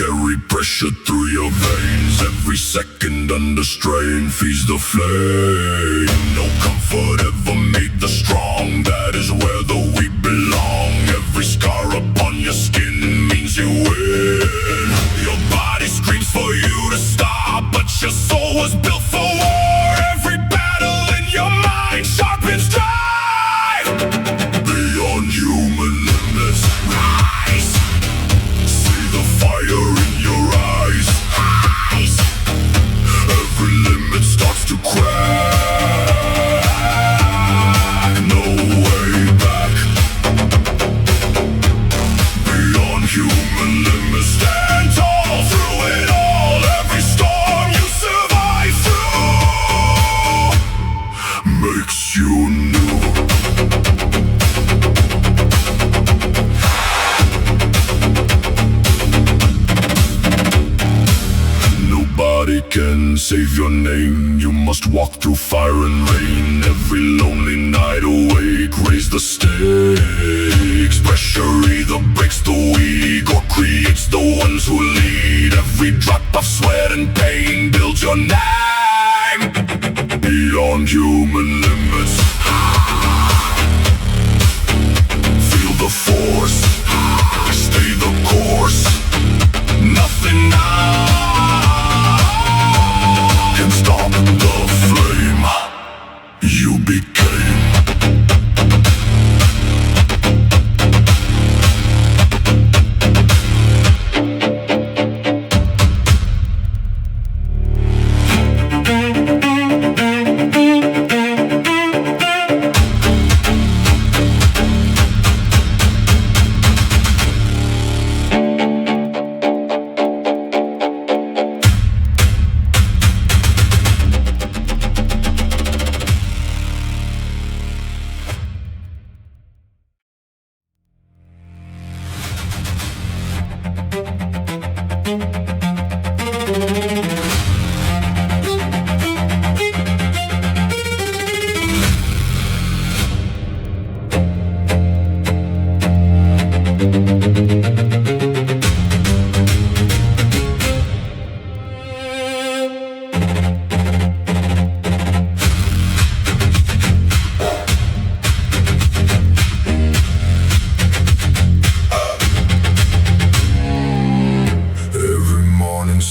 carry pressure through your veins. Every second under strain feeds the flame. No comfort ever made the strong. That is where the weak belong. Every scar upon your skin means you win. Your body screams for you to stop, but your soul was built for war. Every battle in your mind sharpens drive. Beyond human limits, rise. See the fire in your eyes. Rise. Every limit starts to crack. No way back. Beyond human limits, stand tall through it all. Every storm you survive through makes you new. Nobody can save your name. You must walk through fire and rain. Every lonely night awake, raise the stakes. Pressure either breaks the weak or creates the ones who lead. Every drop of sweat and pain builds your name. Beyond human limits, feel the force, stay the course. Nothing now can stop the flame you became.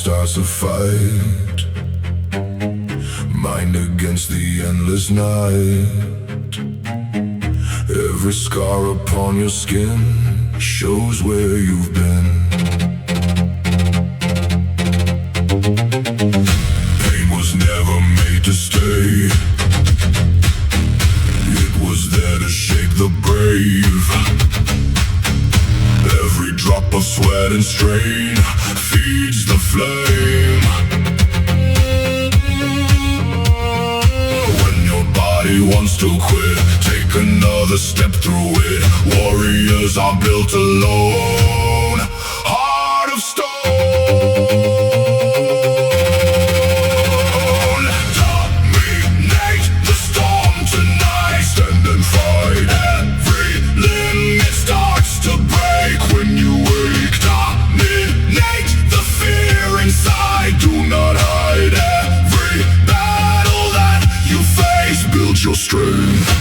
Starts a fight, mind against the endless night. Every scar upon your skin shows where you've been. Pain was never made to stay. It was there to shape the brave. Every drop of sweat and strain feeds the flame. When your body wants to quit, take another step through it. Warriors are built alone, heart of stone. Dominate the storm tonight. Stand and fight. Every limit starts to break when you wake. Dominate the fear inside. Do not hide. Every battle that you face builds your strength.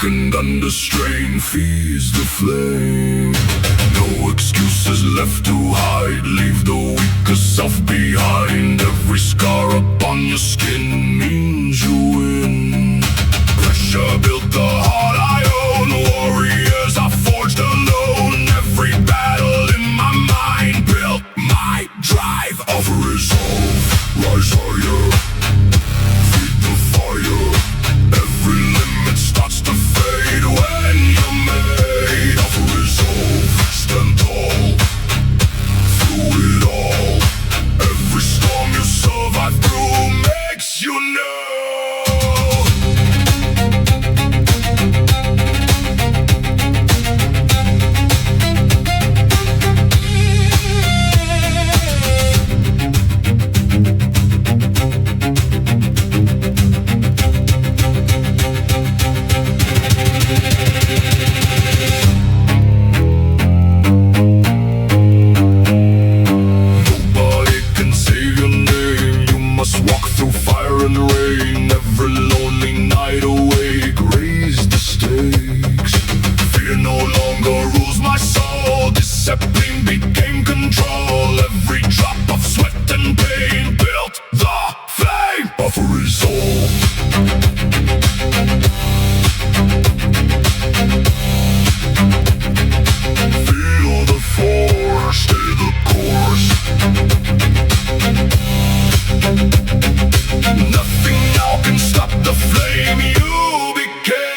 second under strain feeds the flame. No excuses left to hide, leave the weaker self behind. Every scar upon your skin means you win. Pressure built the heart I own, warriors I forged alone. Every battle in my mind built my drive of resolve. Rise higher, feed the fire. Every limit starts to fade when you're made of resolve. Stand tall, through it all. Every storm you survive through makes you know. Discipline became control. Every drop of sweat and pain built the flame of resolve. Feel the force, stay the course. Nothing now can stop the flame you became.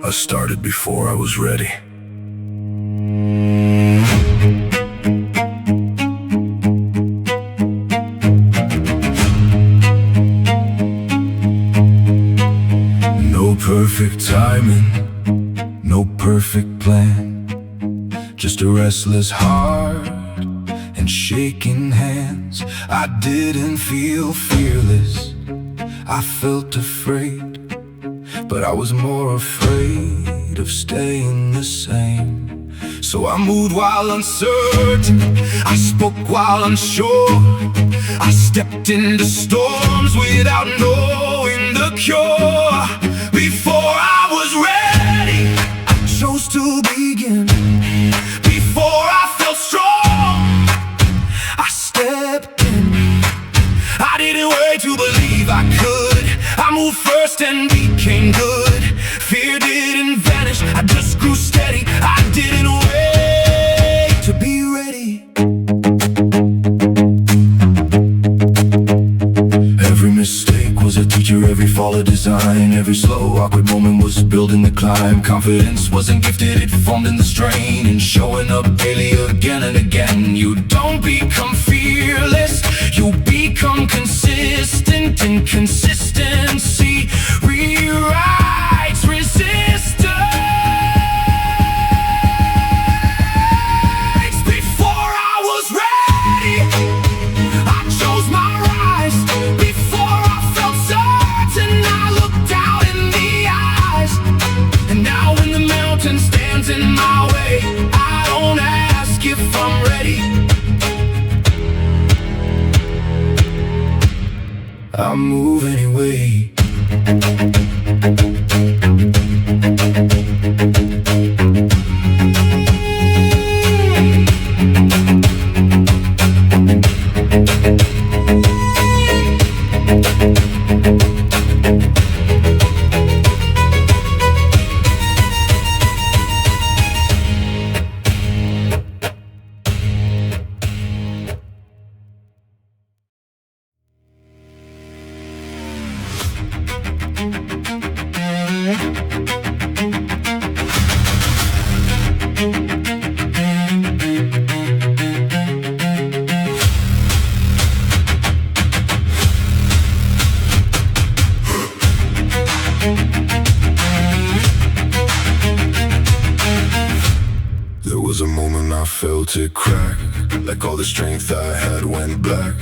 I started before I was ready. No perfect timing, no perfect plan. Just a restless heart and shaking hands. I didn't feel fearless, I felt afraid. But I was more afraid of staying the same. So I moved while uncertain, I spoke while unsure. I stepped into storms without knowing the cure. Before I was ready, I chose to begin. Before I felt strong, I stepped in. I didn't wait to believe I could. I moved first and became good. Fear didn't vanish, I just grew steady. I didn't wait to be ready. Every mistake was a teacher, every fall a design. Every slow, awkward moment was building the climb. Confidence wasn't gifted, it formed in the strain. And showing up daily again and again. You don't become fearless, you become consistent. And consistency rewrites resistance. Before I was ready, I chose my rise. Before I felt certain, I looked out in the eyes. And now when the mountain stands in my way, I don't ask if I'm ready. I move anyway. was a moment I felt it crack, like all the strength I had went black.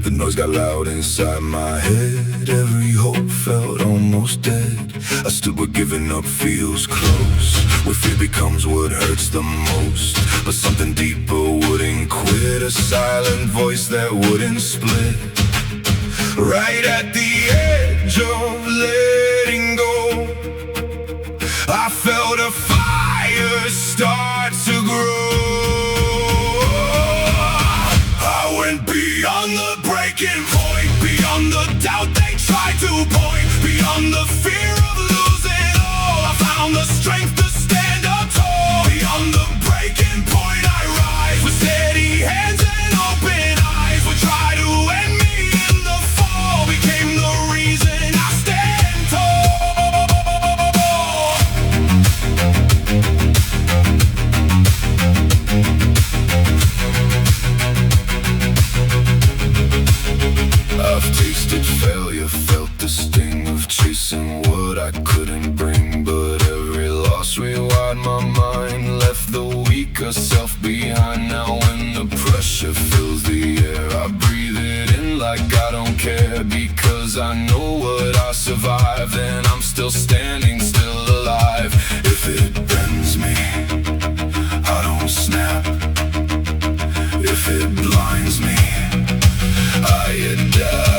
The noise got loud inside my head, every hope felt almost dead. I stood where giving up feels close, where fear becomes what hurts the most. But something deeper wouldn't quit, a silent voice that wouldn't split. Right at the edge of letting go, I felt a fire start to grow. I went beyond the breaking point, beyond the doubt they tried to point, beyond the fear of losing all. I found the strength to stand up tall. Beyond the breaking point I rise, with steady hands and open eyes. Would try to end me in the fall, became the reason I stand tall. I've tasted failure, felt the sting of chasing what I couldn't bring. But every loss rewired my mind, left the weaker self behind. Now when the pressure fills the air, I breathe it in like I don't care. Because I know what I survived, and I'm still standing, still alive. If it bends me, I don't snap. If it blinds me, I adapt.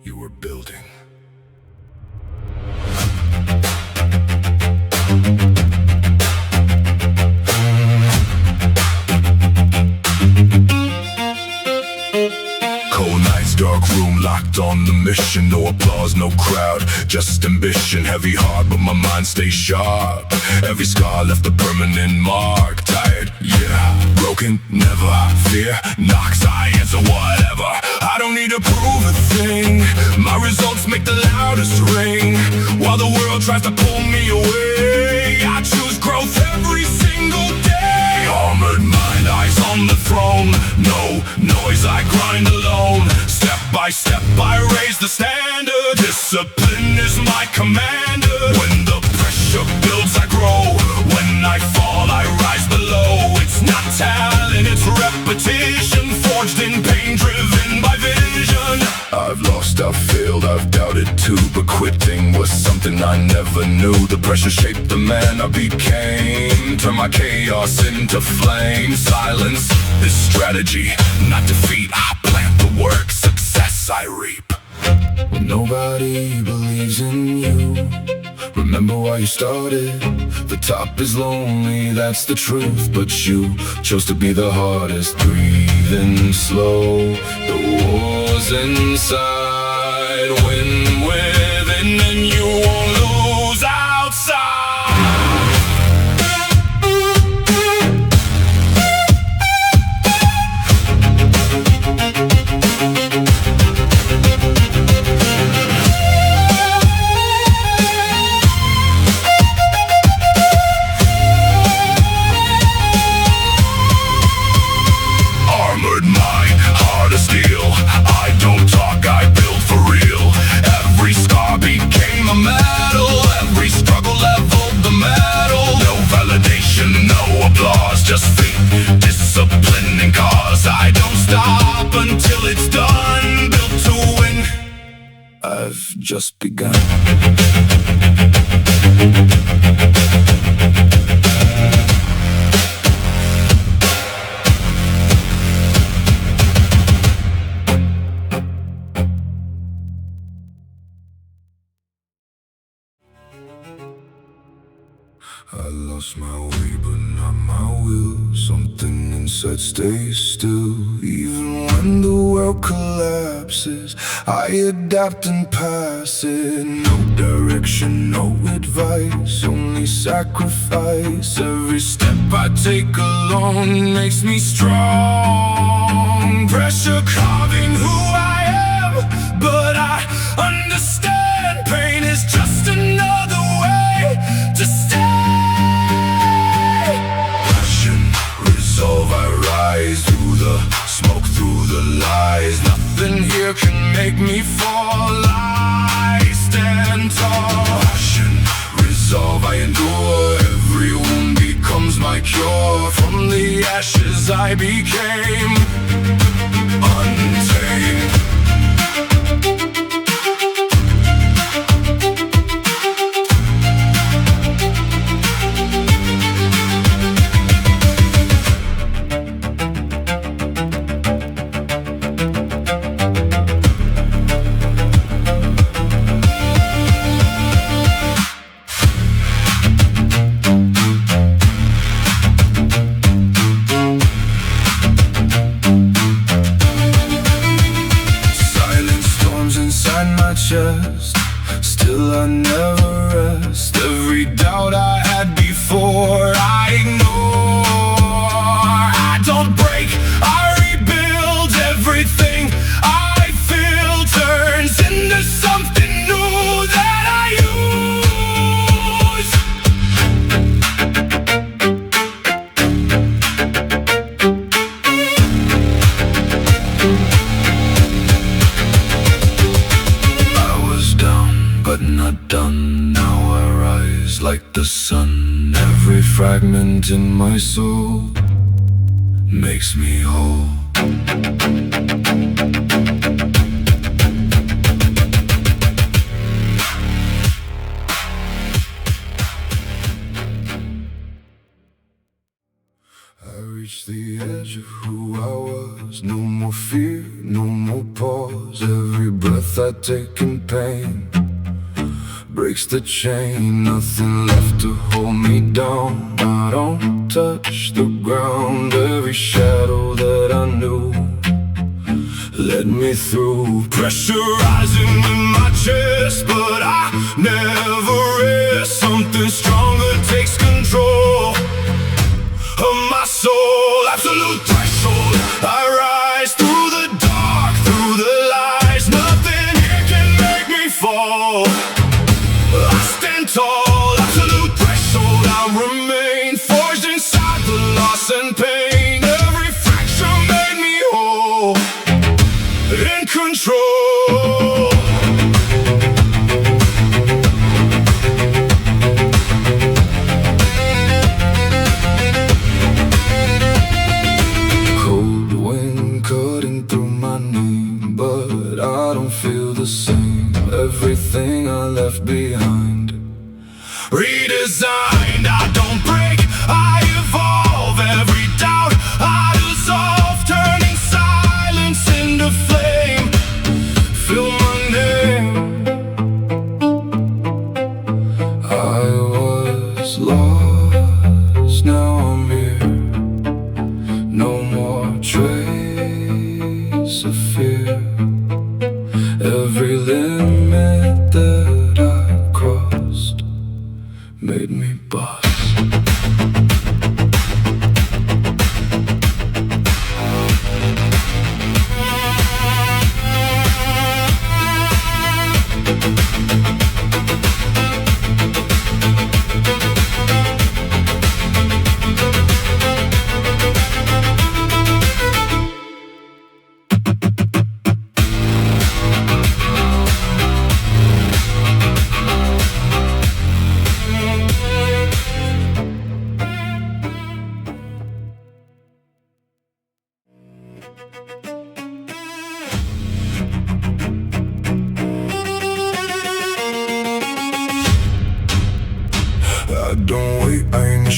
You were building. Cold nights, dark room, locked on the mission. No applause, no crowd, just ambition. Heavy heart, but my mind stays sharp. Every scar left a permanent mark. Tired, yeah, broken, never. Fear knocks, I answer whatever. I don't need to prove a thing. My results make the loudest ring. While the world tries to pull me away, I choose growth every single day. Armored mind, eyes on the throne. No noise, I grind alone. Step by step, I raise the standard. Discipline is my commander. When the pressure builds, I grow. When I fall, I rise below. It's not talent, it's repetition. Forged in pain, driven by vision. I've lost, I've failed, I've doubted too. But quitting was something I never knew. The pressure shaped the man I became. Turn my chaos into flame. Silence is strategy, not defeat. I plant the work, success I reap. When nobody believes in you, remember why you started. The top is lonely, that's the truth. But you chose to be the hardest. Breathing slow, the war's inside. Win within and you won't lose outside. I don't talk, I build for real. Every scar became a map. I've just begun. I lost my way, but not my will. Something inside stays still. Even when the world collapses, I adapt and pass it. No direction, no advice, only sacrifice. Every step I take alone makes me strong. Pressure carving who I am, but I understand pain is just another way to stay. Ashen Resolve, I rise through the smoke, through the lies. Nothing here can make me fall. I stand tall. Ashen Resolve, I endure. Every wound becomes my cure. From the ashes I became untamed. Still I never rest. Every doubt I had before I ignore. I don't break, I rebuild. Everything I feel turns into something new that I use. But not done, now I rise like the sun. Every fragment in my soul makes me whole. I reached the edge of who I was. No more fear, no more pause. Every breath I take in pain breaks the chain, nothing left to hold me down. I don't touch the ground. Every shadow that I knew led me through. Pressure rising in my chest, but I never rest. Something stronger takes control of my soul. Absolute threshold, I rise through the dark, through the lies. Nothing here can make me fall. I stand tall, absolute threshold. I remain forged inside the loss and pain. Every fracture made me whole, in control. Cold wind cutting through my name, but I don't feel the same. Everything I left behind, redesigned. I don't break, I evolve. Every doubt I dissolve, turning silence into flame. Feel my name. I was lost, now I'm here. No more trace of fear. Every limit that I crossed made me boss.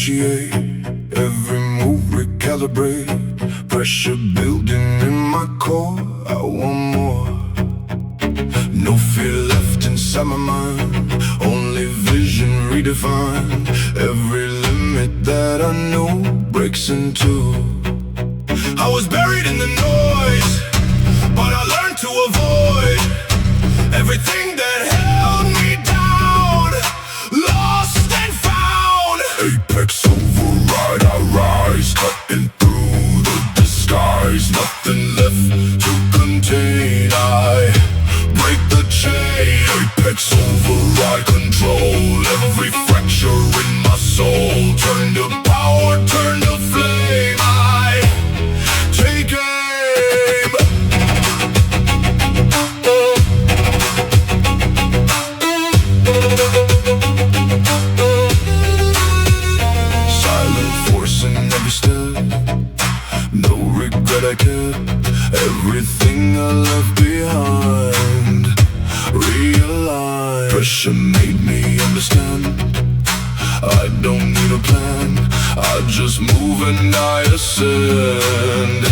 initiate every move, recalibrate. Pressure building in my core, I want more. No fear left inside my mind, only vision redefined. Every limit that I know breaks in two. I was buried in the noise, but I learned to avoid everything that held me down. Lost and found. Apex override, I rise, cutting through the disguise. Nothing left to contain, I break the chain. Apex override, control every fracture in my soul. Turn to power, turn to flame, I take aim. Silent force in every step, no regret I kept. Everything I left behind, realize. Pressure made me understand, I don't need a plan, I just move and I ascend.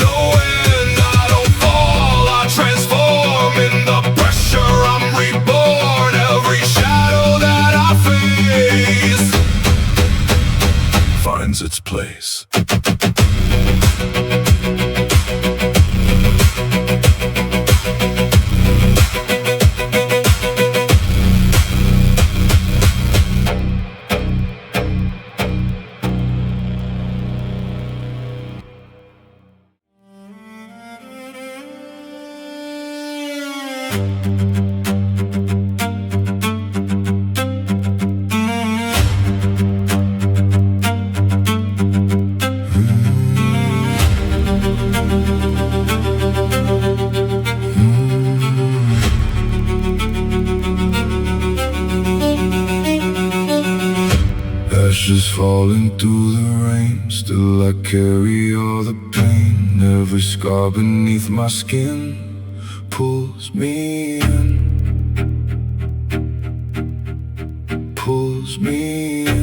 No end, I don't fall, I transform. In the pressure I'm reborn. Every shadow that I face finds its place. Ashes falling through the rain, still I carry all the pain. Every scar beneath my skin pulls me in, pulls me in.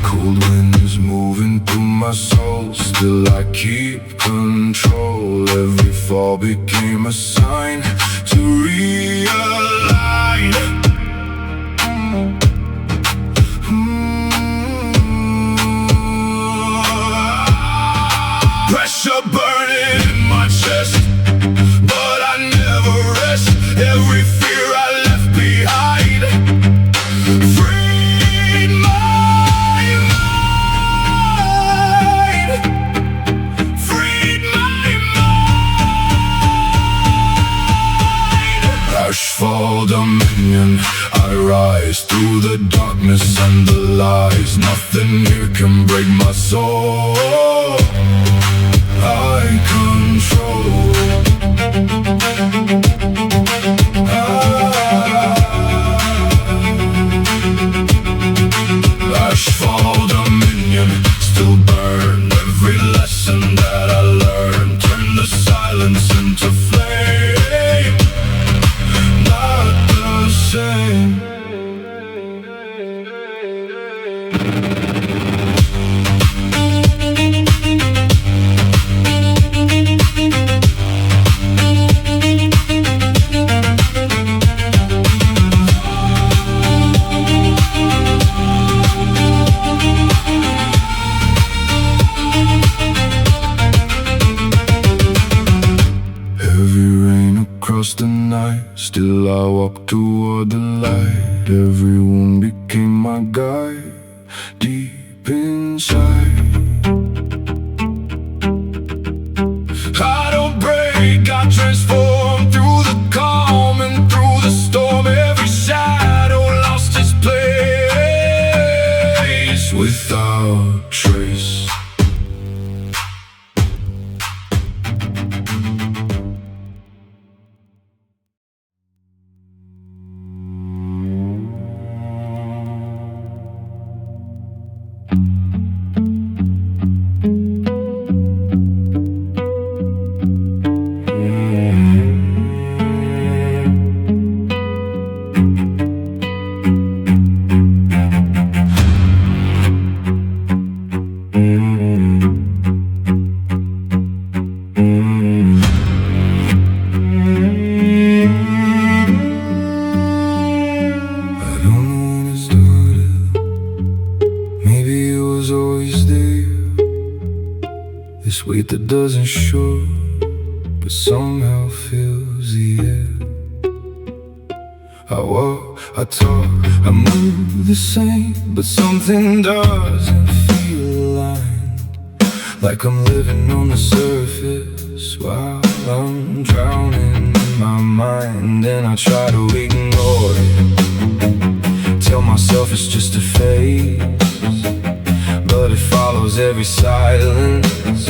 Cold winds moving through my soul, still I keep control. Every fall became a sign to realign. Pressure burning in my chest, but I never rest. Every fear I left behind freed my mind, freed my mind. Ashfall Dominion, I rise through the darkness and the lies. Nothing here can break my soul, I control. Ashfall Dominion, still burn every lesson that I learned. Turn the silence into flame, not the same. Across the night, still I walk toward the light. Every wound became my guide, deep inside. I don't break, I transform through the calm and through the storm. Every shadow lost its place without trace. This weight that doesn't show, but somehow fills the air. I walk, I talk, I move the same, but something doesn't feel aligned. Like I'm living on the surface while I'm drowning in my mind. And I try to ignore it, tell myself it's just a phase, but it follows every silence.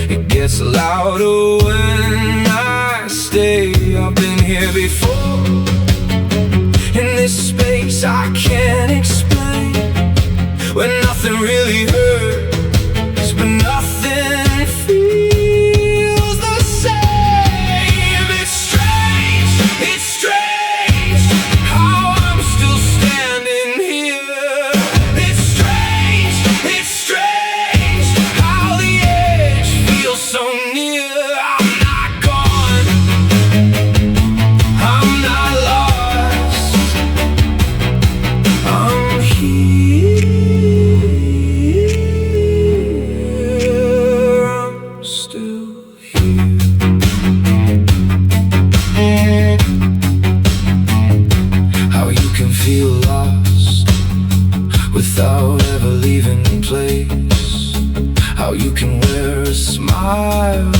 It gets louder when I stay. I've been here before, in this space I can't explain, where nothing really hurts, but nothing feels the same. It's strange how I'm still standing here. It's strange how the edge feels so near. I'm not gone, I'm not lost, I'm here, I'm still here. How you can feel lost without ever leaving the place. How you can wear a smile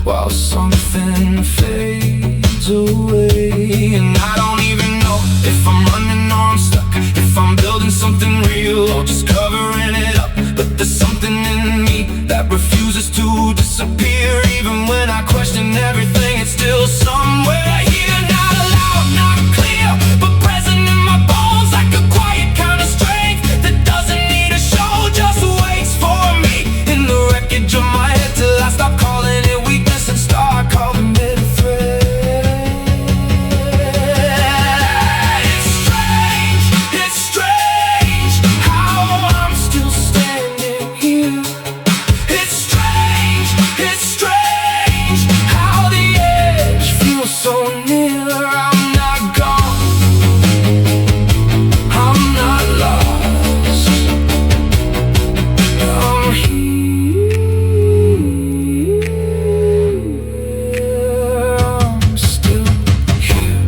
while something fades away. And I don't even know if I'm running or I'm stuck, if I'm building something real or just covering it up. But there's something in me that refuses to disappear. Even when I question everything, it's still somewhere here. Not loud, not clear, but present in my bones, like a quiet kind of strength that doesn't need a show, just waits for me in the wreckage of my head, till I stop calling it weakness and start calling it a threat. It's strange how I'm still standing here. It's strange how the edge feels so near. I'm not gone, I'm not lost, I'm here, I'm still here.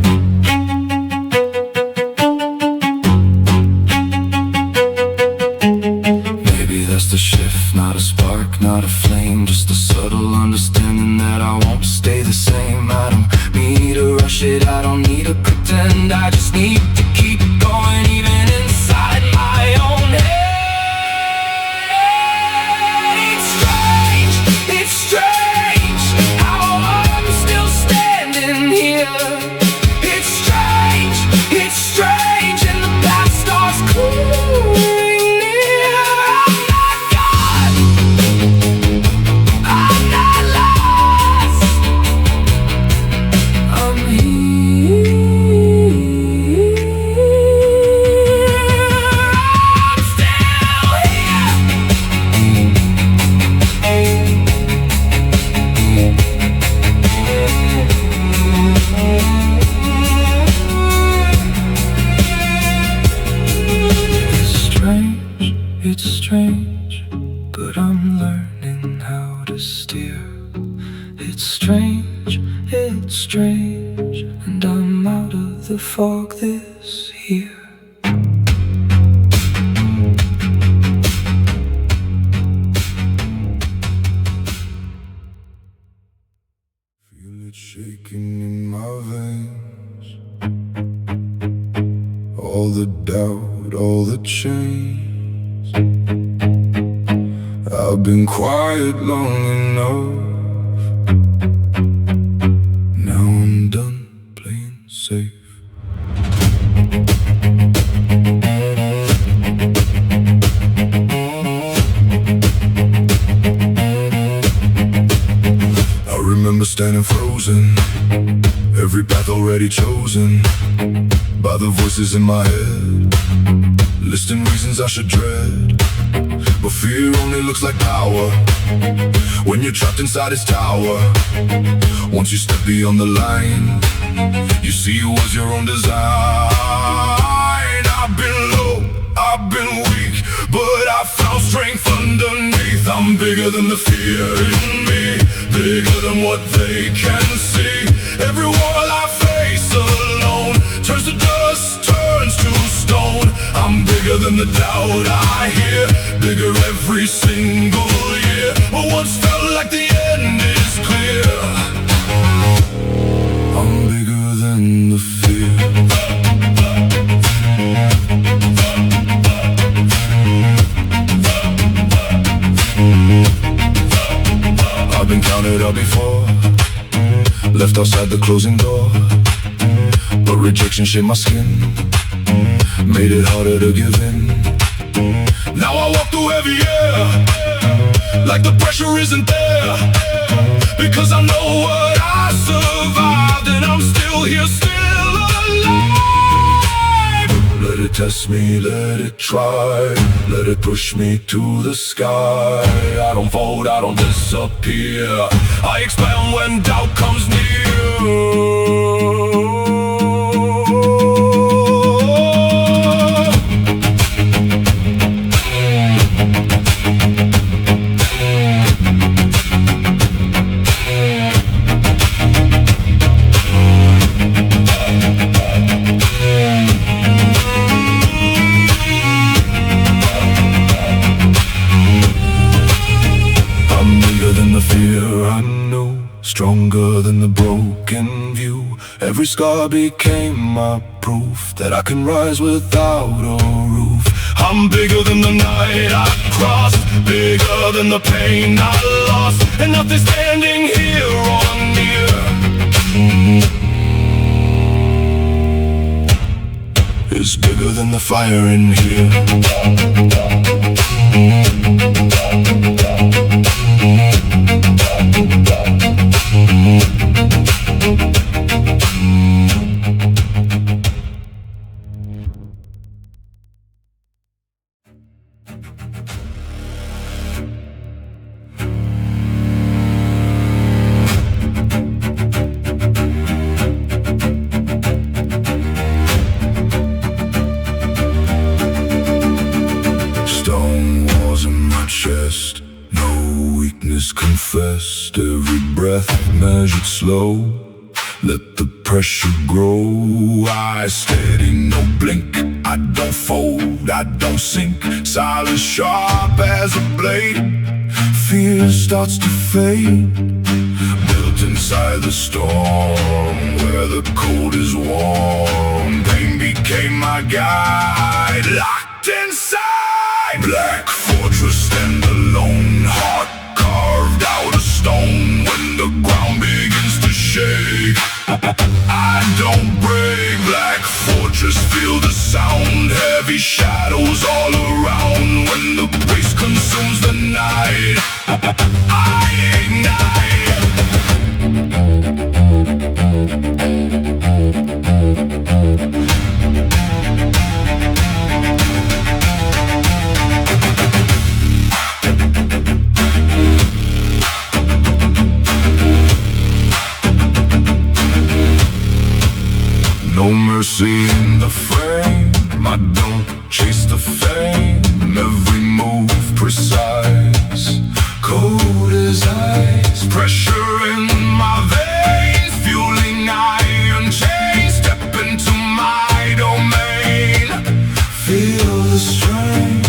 Maybe that's the shift, not a spark, not a flame, just a subtle understanding that I won't stay the same. I don't need to rush it, I don't need to pretend, I just need to keep going, even inside my own head. It's strange how I'm still standing here. It's strange, and the path starts clearing near. I'm not gone, I'm not lost, I'm here, I'm still here. It's strange, but I'm learning how to steer. It's strange, and I'm out of the fog this year. Feel it shaking in my veins, all the doubt, all the change. I've been quiet long enough, now I'm done playing safe. I remember standing frozen, every path already chosen by the voices in my head, listing reasons I should dread. but fear only looks like power when you're trapped inside its tower. Once you step beyond the line, you see it was your own design. I've been low, I've been weak, but I found strength underneath. I'm bigger than the fear in me, bigger than what they can see. Every wall I face alone turns to dust, turns to stone. I'm bigger than the doubt I hear, bigger every single year. But once felt like the end is clear, I'm bigger than the fear. I've been counted out before, left outside the closing door, but rejection shaved my skin, made it harder to give in. Now I walk through every year like the pressure isn't there, because I know what I survived, and I'm still here, still alive. Let it test me, let it try, let it push me to the sky. I don't fold, I don't disappear, I expand when doubt comes near. Stronger than the broken view. Every scar became my proof that I can rise without a roof. I'm bigger than the night I crossed, bigger than the pain I lost, and nothing standing here or near is bigger than the fire in here. Stone walls in my chest, no weakness confessed. Every breath measured slow, let the pressure grow. I steady, no blink, I don't fold, I don't sink. Silence sharp as a blade, fear starts to fade. Built inside the storm, where the cold is warm. Pain became my guide, locked inside. Black fortress, stand alone, heart carved out of stone. When the ground begins to shake, I don't break. Black fortress, feel the sound, heavy shadows all around. When the grace consumes the night, I ignite. No mercy in the frame, I don't chase the fame. Every move precise, cold as ice. Pressure in my veins, fueling iron chains. Step into my domain, feel the strain.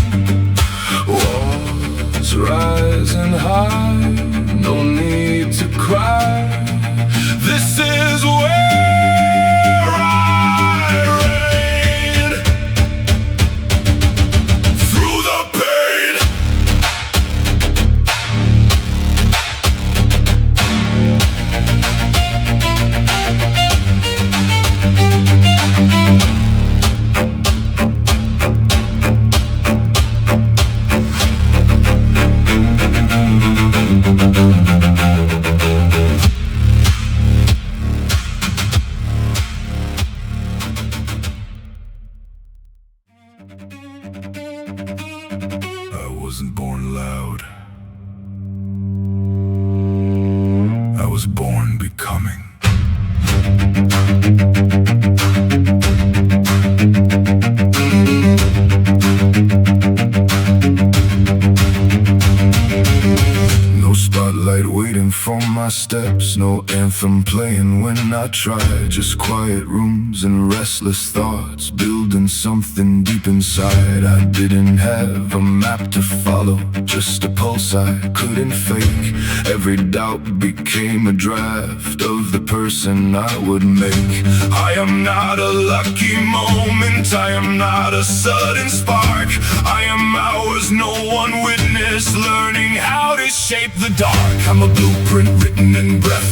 Walls rising high, no need to cry. This is where was born becoming. No spotlight waiting for my steps, no anthem playing when I try. Just quiet rooms and restless thoughts, building something deep inside. I didn't have a map to follow, just a pulse I couldn't fake. Every doubt became a draft of the person I would make. I am not a lucky moment, I am not a sudden spark. I am hours no one witnessed, learning how to shape the dark. I'm a blueprint written in breath,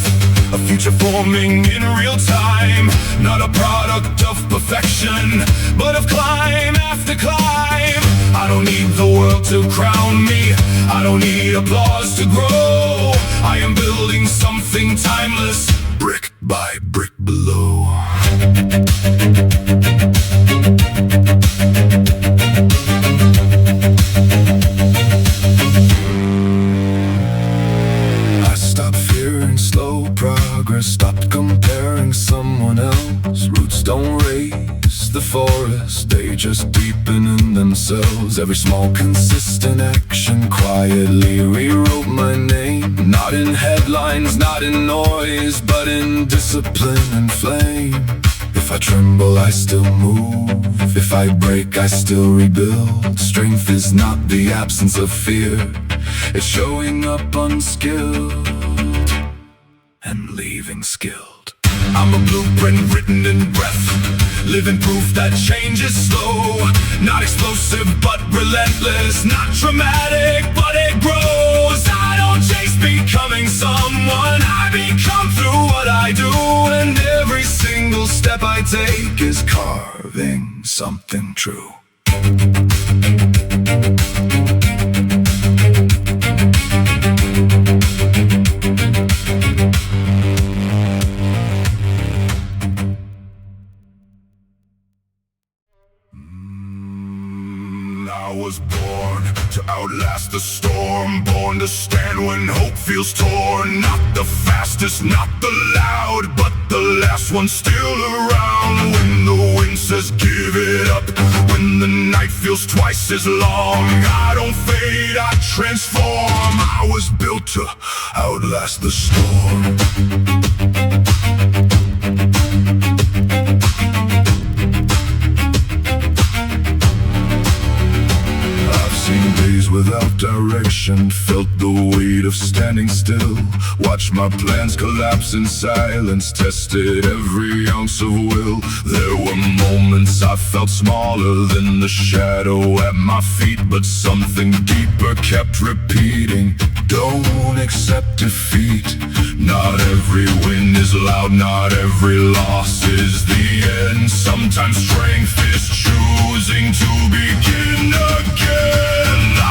a future forming in real time. Not a product of perfection, but of climb after climb. I don't need the world to crown me, I don't need applause to grow. I am building something timeless, brick by brick below. Stopped comparing someone else. Roots don't raise the forest, they just deepen in themselves. Every small consistent action quietly rewrote my name. Not in headlines, not in noise, but in discipline and flame. If I tremble, I still move. If I break, I still rebuild. Strength is not the absence of fear, it's showing up unskilled and leaving skilled. I'm a blueprint written in breath, living proof that change is slow. Not explosive but relentless, not dramatic but it grows. I don't chase becoming someone, I become through what I do. And every single step I take is carving something true. I was born to outlast the storm, born to stand when hope feels torn. Not the fastest, not the loud, but the last one still around. When the wind says give it up, when the night feels twice as long, I don't fade, I transform. I was built to outlast the storm. Without direction, felt the weight of standing still. Watched my plans collapse in silence, tested every ounce of will. There were moments I felt smaller than the shadow at my feet, but something deeper kept repeating, don't accept defeat. Not every win is loud, not every loss is the end. Sometimes strength is choosing to begin again.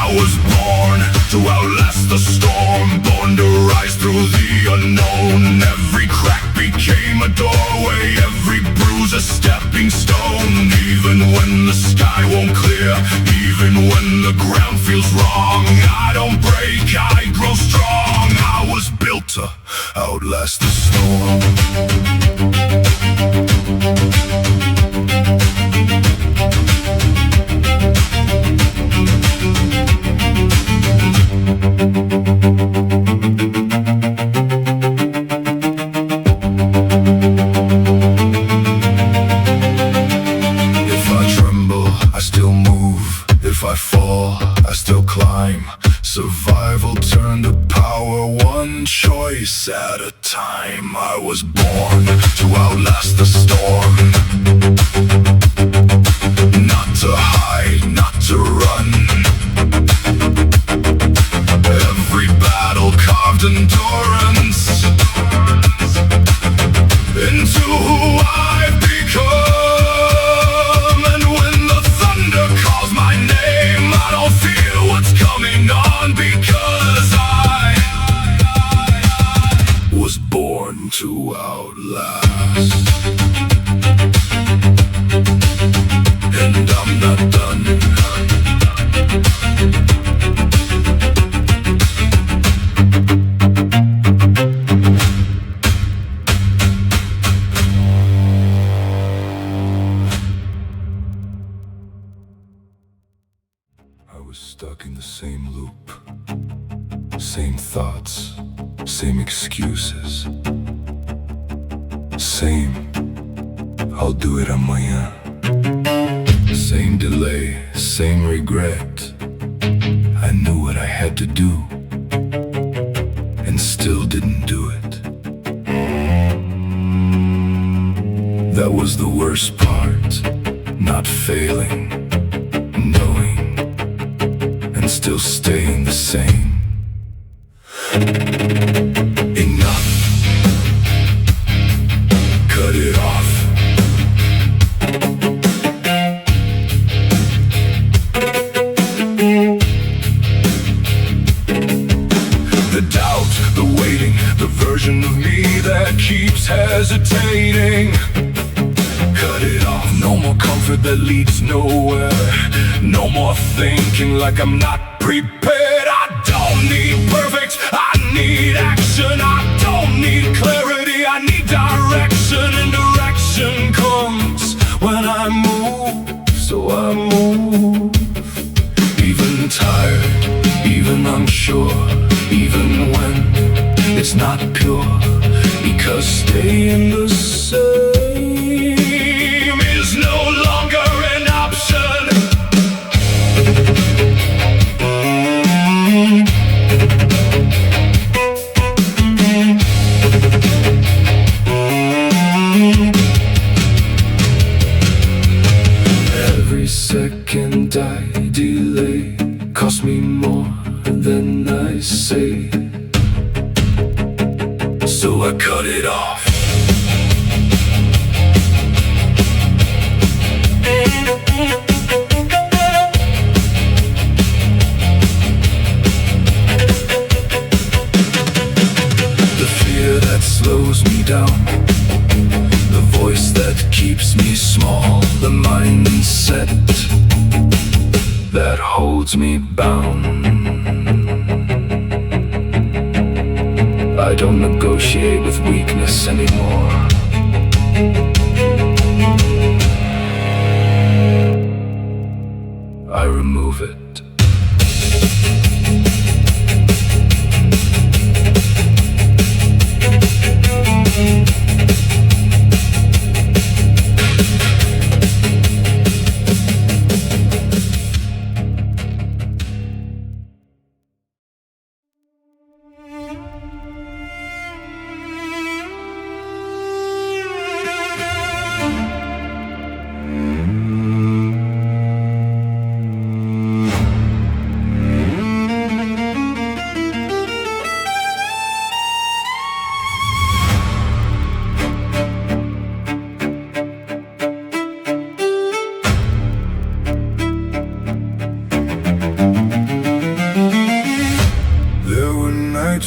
I was born to outlast the storm, born to rise through the unknown. Every crack became a doorway, every bruise a stepping stone. Even when the sky won't clear, even when the ground feels wrong, I don't break, I grow strong. I was built to outlast the storm. Survival turned to power, one choice at a time. I was born to outlast the storm. Not to hide, not to run. Every battle carved endurance into who I've become. And when the thunder calls my name, I don't fear what's coming on, because I was born to outlast. And I'm not done. Same thoughts, same excuses. Same, I'll do it amanhã. Same delay, same regret. I knew what I had to do, and still didn't do it. That was the worst part, not failing, knowing, and still staying the same. Enough. Cut it off. The doubt, the waiting, the version of me that keeps hesitating. Cut it off. No more comfort that leads nowhere. No more thinking like I'm not prepared. I don't need perfect, I need action. I don't need clarity, I need direction. And direction comes when I move, so I move. Even tired, even unsure, even when it's not pure. Because staying the same is no longer an option. Every second I delay costs me more than I say, so I cut it off. The fear that slows me down, the voice that keeps me small, the mindset that holds me bound. I don't negotiate with weakness anymore. I remove it.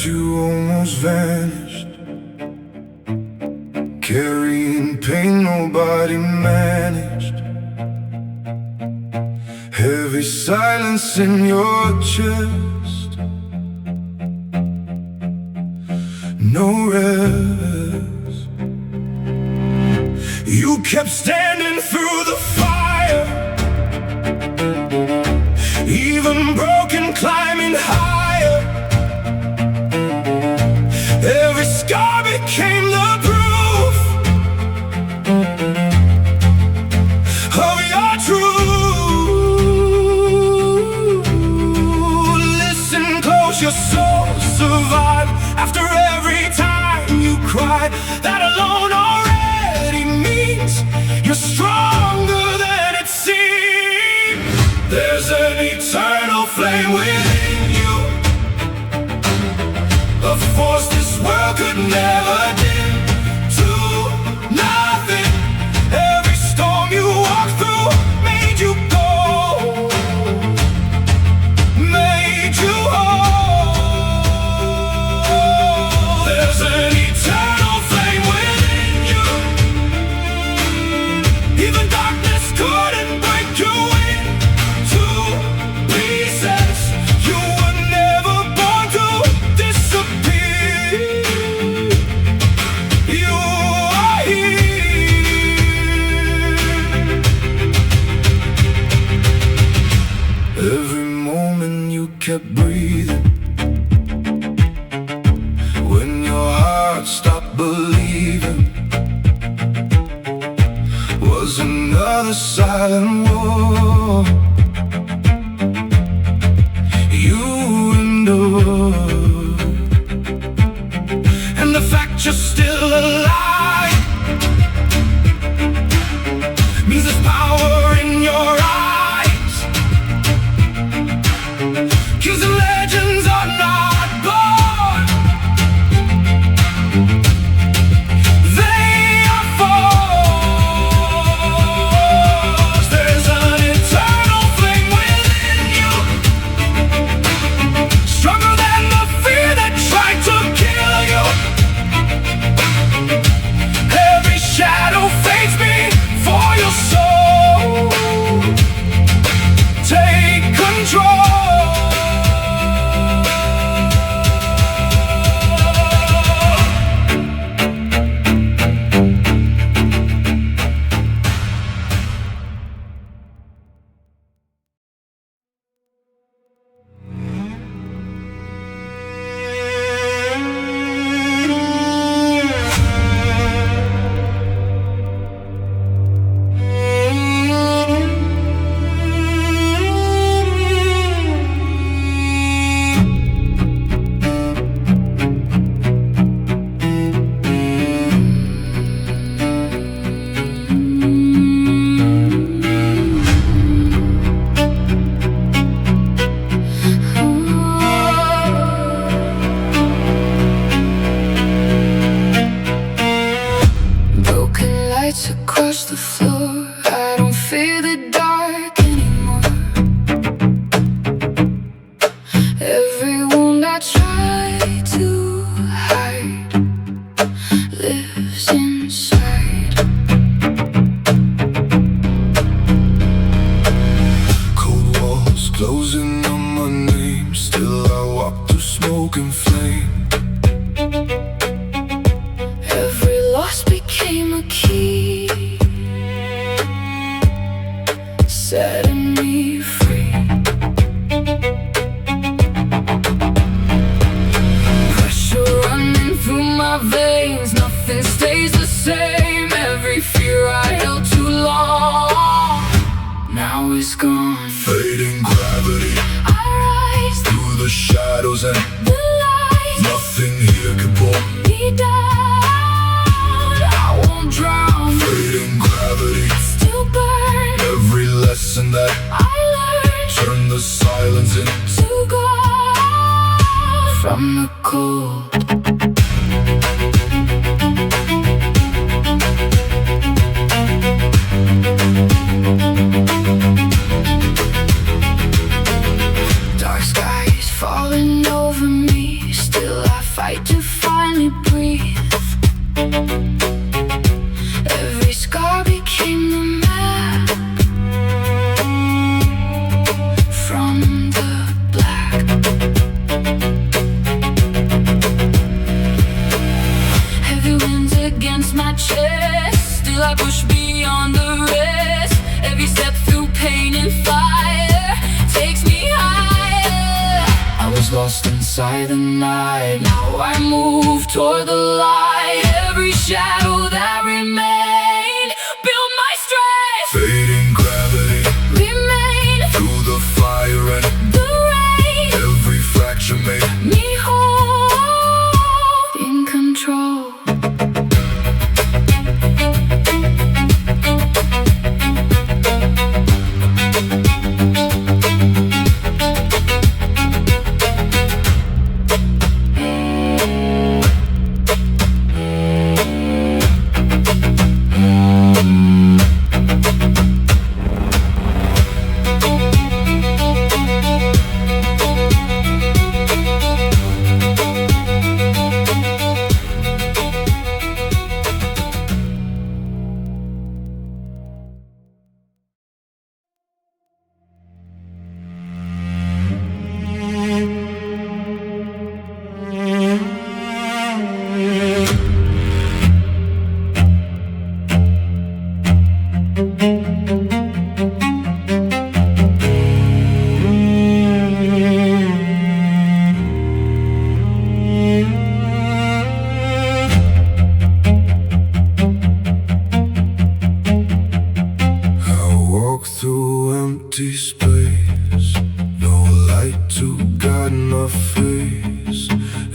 You almost vanished, carrying pain nobody managed. Heavy silence in your chest, no rest. You kept standing through the fire, even broken, climbing higher. Every scar became the proof of your truth. Listen close, your soul survived. After every time you cried, that alone already means you're stronger than it seems. There's an eternal flame within you, a force this world could never dim to nothing. Every storm you walked through made you go, made you whole. There's an eternal flame within you, even darkness couldn't break you into pieces. You were never born to disappear. the silent war you endure, and the fact you're still alive means there's power in your eyes. Kings and legends are not born, they are forged. There's an eternal flame within you, stronger than the fear that tried to kill you. Every shadow fades before your soul. Take control. Across the floor, I don't fear the dark anymore. Every wound I try to hide lives inside. Cold walls closing on my name, still I walk through smoke and flame. Every loss became a key, setting me free. Pressure running through my veins, nothing stays the same. Every fear I held too long now is gone. Fading gravity, I rise through the shadows and the light. Nothing here can pull me down. I won't drown. Fading gravity, still burn. Every lesson that I learned, turn the silence into gold. From the cold, dark skies falling over me, still I fight to finally breathe. Every scar became the map from the black. Heavy winds against my chest, still I push beyond the rest. Every step through pain and fire takes me higher. I was lost inside the night, now I move toward the light. Every shadow that remained build my strength. Fading gravity, remain through the fire and the rain. Every fracture made me whole, in control.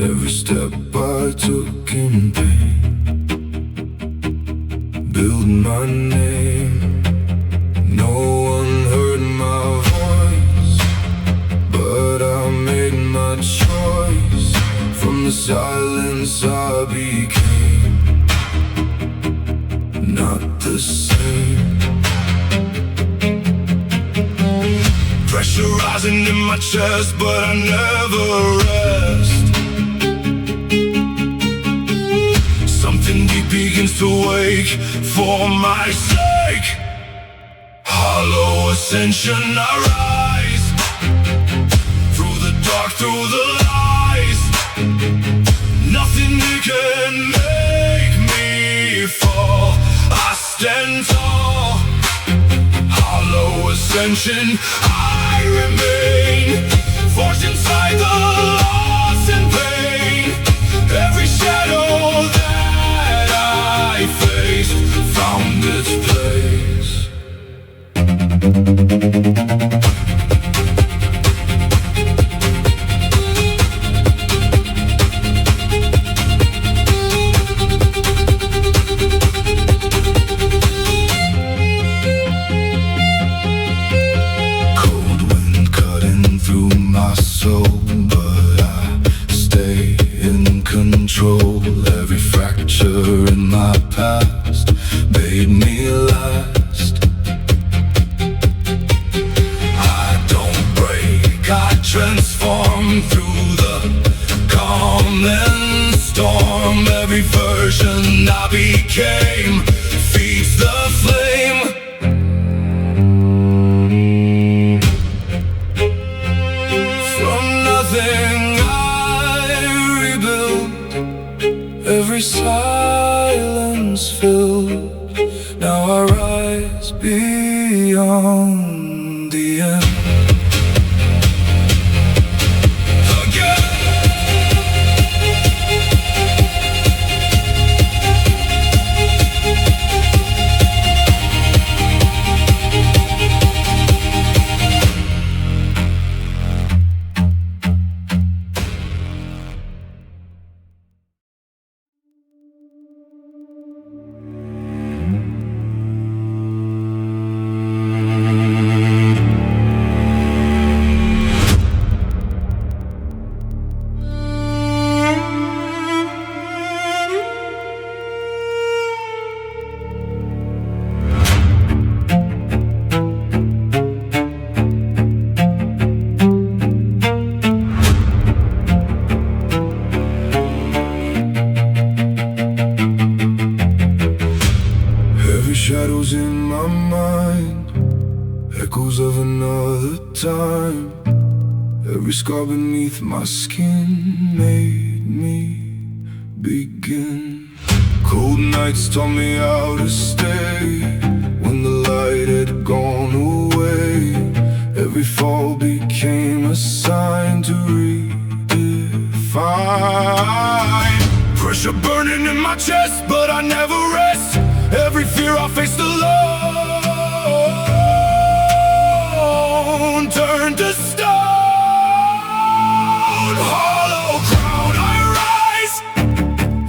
Every step I took in pain, build my name. No one heard my voice, but I made my choice. From the silence I became not the same. Pressure rising in my chest, but I never rest. Something deep begins to wake for my sake. Hollow ascension, I rise through the dark, through the lies. Nothing here can make me fall. I stand tall. Hollow ascension, I remain forged inside the loss and pain. Every shadow that I faced found its place. Cold wind cutting through my soul, but I stay in control. Every fracture in my past made me last. I don't break, I transform through the calm and storm. Every version I became feeds the flame. From nothing I rebuild. Every silence filled. Now I rise beyond the end. Shadows in my mind, echoes of another time. Every scar beneath my skin made me begin. Cold nights taught me how to stay when the light had gone away. Every fall became a sign to redefine. Pressure burning in my chest, but I never rest. Every fear I faced alone turned to stone. Hollow crown I rise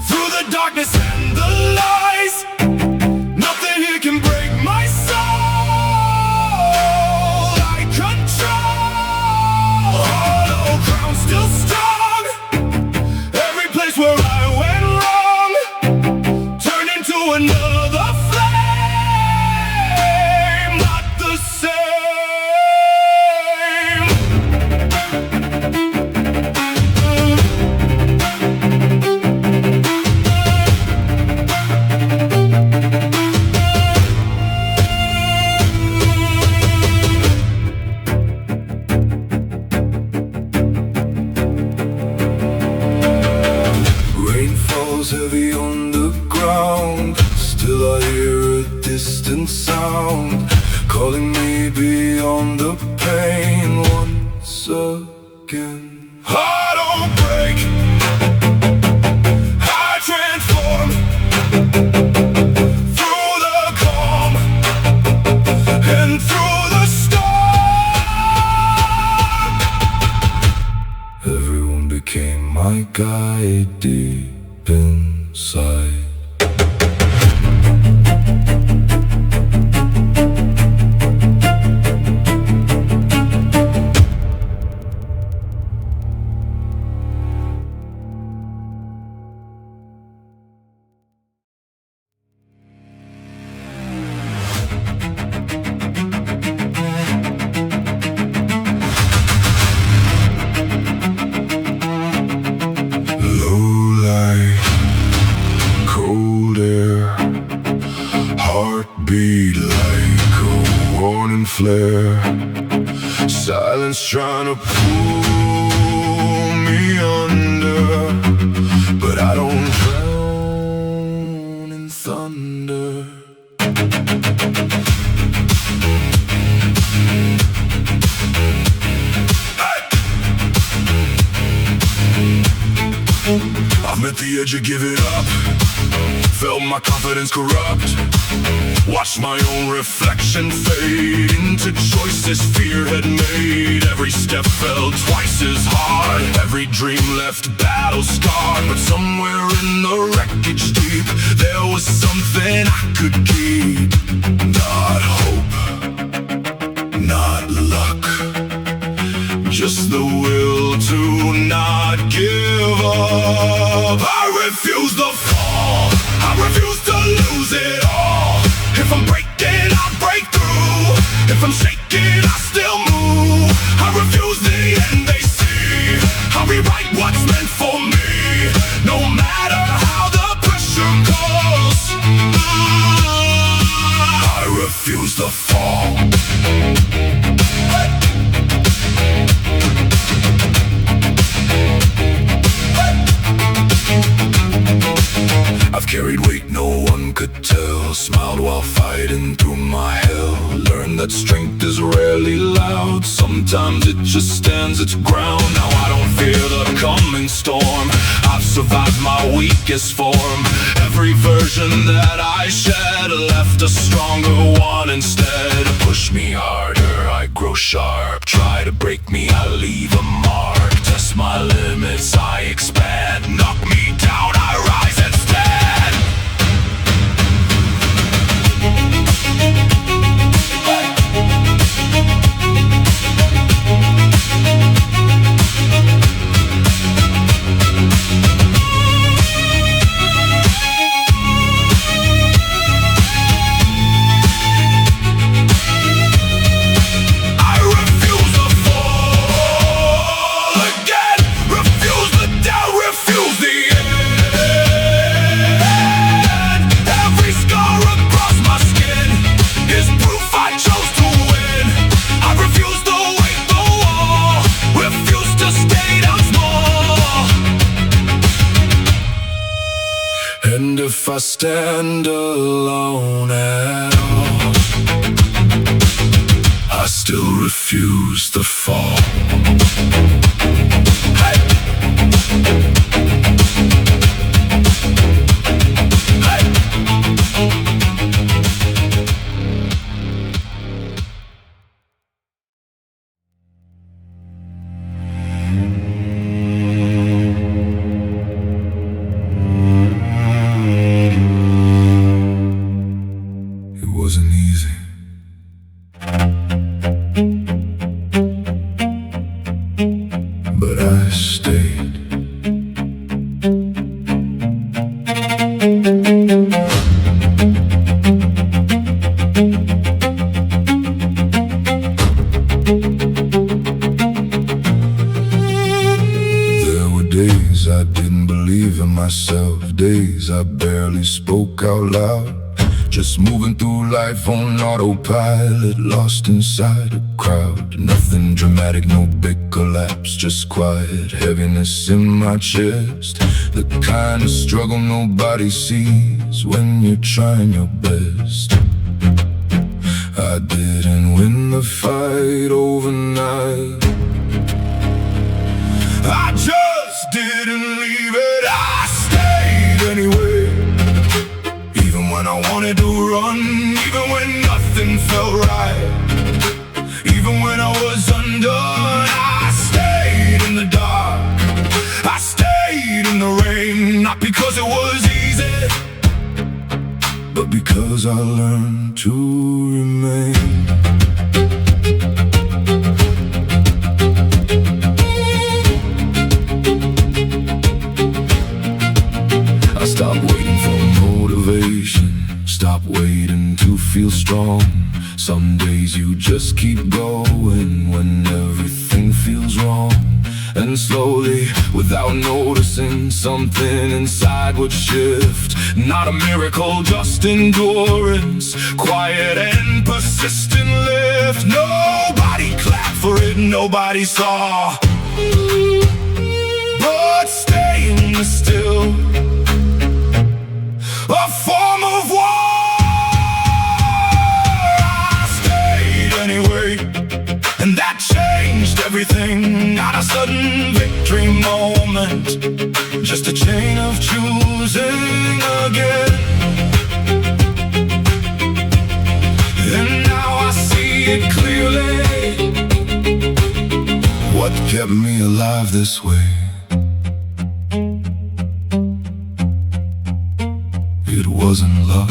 through the darkness and the lies. Nothing here can break my soul. I control. Hollow crown still strong. Every place where I went wrong turned into another flame, not the same. Rain falls heavy on the ground. Still I hear a distant sound calling me beyond the pain once again. I don't break, I transform through the calm and through the storm. Everyone became my God. sky deep inside. Heartbeat like a warning flare. Silence trying to pull me under, but I don't drown in thunder. I'm at the edge of giving up. Felt my confidence corrupt. Watched my own reflection fade into choices fear had made. Every step felt twice as hard. Every dream left battle scarred. But somewhere in the wreckage deep, there was something I could keep. Not hope, not luck, just the will to not give up. I refuse to fall, I refuse to lose it all. If I'm breaking, I'll break through. If I'm shaking, I still move. I refuse the end they see. I'll rewrite what's meant for me, no matter how the pressure calls. I refuse to fall. I've carried weight no one could tell. Smiled while fighting through my hell. Learned that strength is rarely loud. Sometimes it just stands its ground. Now I don't fear the coming storm. I've survived my weakest form. Every version that I shed left a stronger one instead. Push me harder, I grow sharp. Try to break me, I leave a mark. Test my limits, I expand. Knock me down, I rise instead. And if I stand alone at all, I still refuse to fall. Hey! Wasn't easy. But I stayed. There were days I didn't believe in myself, days I barely spoke out loud. Just moving through life on autopilot, lost inside a crowd. Nothing dramatic, no big collapse, just quiet heaviness in my chest. The kind of struggle nobody sees when you're trying your best. I didn't win the fight overnight. I just didn't leave it, I stayed anyway. When I wanted to run, even when nothing felt right, even when I was undone, I stayed in the dark, I stayed because I learned to remain. I stopped waiting for motivation, stop waiting to feel strong. Some days you just keep going when everything feels wrong. And slowly, without noticing, something inside would shift. Not a miracle, just endurance, quiet and persistent lift. Nobody clapped for it, nobody saw, but staying still, a form of war. I stayed anyway, and that changed everything. Not a sudden victory moment, just a chain of choosing again. And now I see it clearly, what kept me alive this way. It wasn't luck,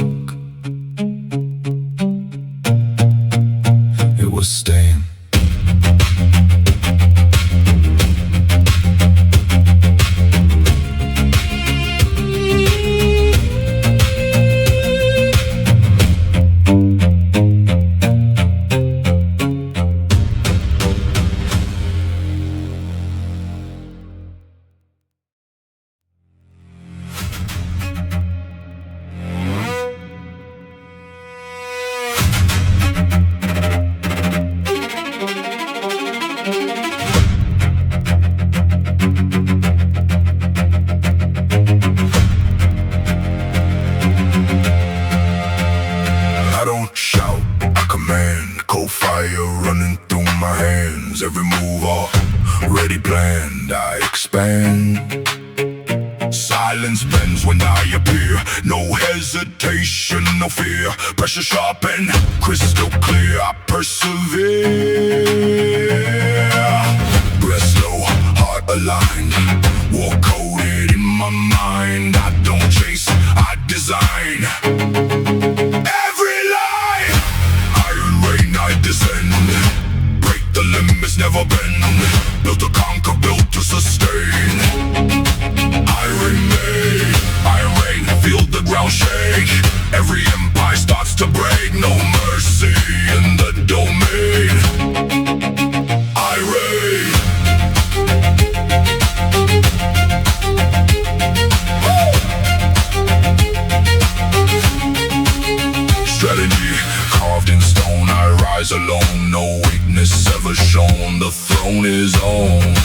it was staying. Every move already planned, I expand. Silence bends when I appear, no hesitation, no fear. Pressure sharp and crystal clear, I persevere. Breath slow, heart aligned, war coded in my mind. I don't chase, I design. Every line, iron rain I descend. The limits never bend, built to conquer, built to sustain. I remain, I reign, feel the ground shake. Every empire starts to break, no mercy in the domain. I reign. Strategy carved in stone, I rise alone, no weakness ever shown, the throne is owned.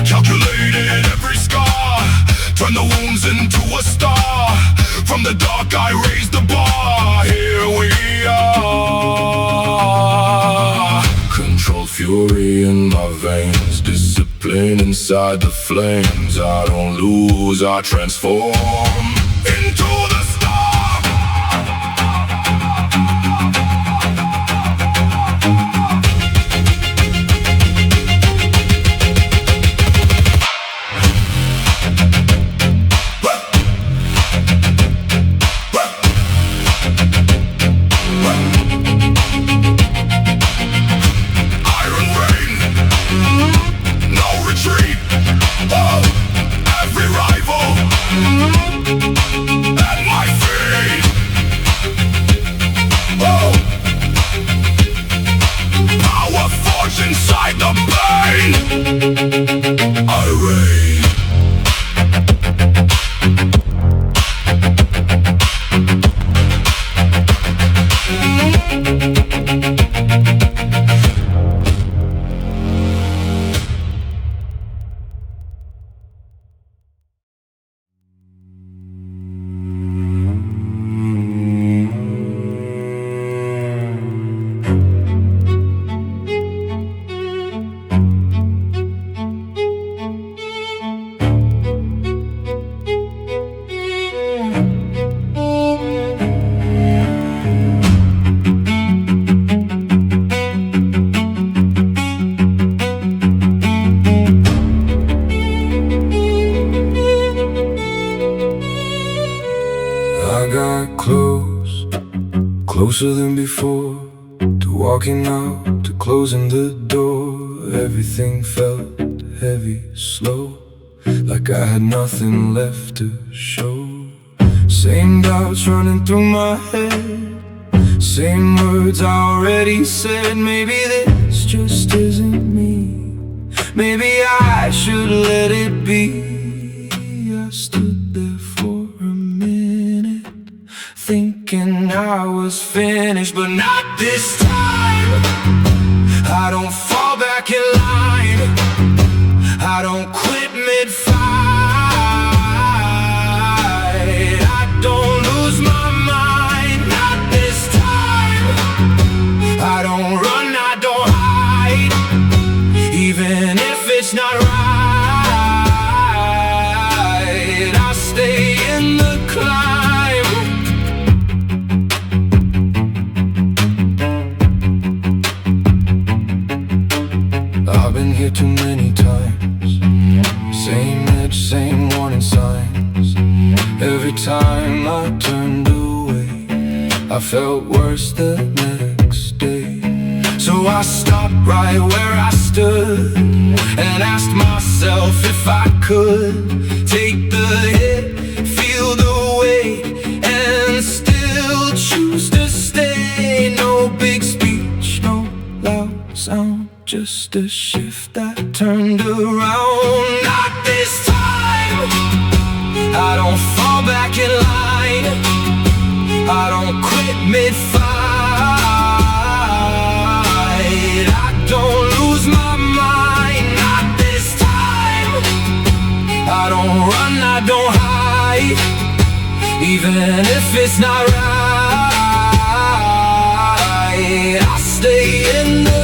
Calculated every scar, turn the wounds into a star. From the dark I raise the bar, here we are. Controlled fury in my veins, discipline inside the flames. I don't lose, I transform into the every rival at my Closer than before, to walking out, to closing the door. Everything felt heavy, slow, like I had nothing left to show. Same doubts running through my head, same words I already said. Maybe this just isn't me, maybe I should let it be. I stood there for a minute, thinking I was finished, but not this time. I don't fall back in line, I don't quit mid-fight, I don't lose my mind, not this time. I don't run, I don't hide, even if it's not right. I stay in the climb. I've been here too many times, same edge, same warning signs. Every time I turned away, I felt worse the next day. So I stopped right where I stood and asked myself if I could take the hit, feel the weight, and still choose to stay. No big speech, no loud sound, just a shift that turned around. Not this time. I don't fall back in line, I don't quit mid-fight, I don't lose my mind. Not this time. I don't run, I don't hide, even if it's not right. I stay in the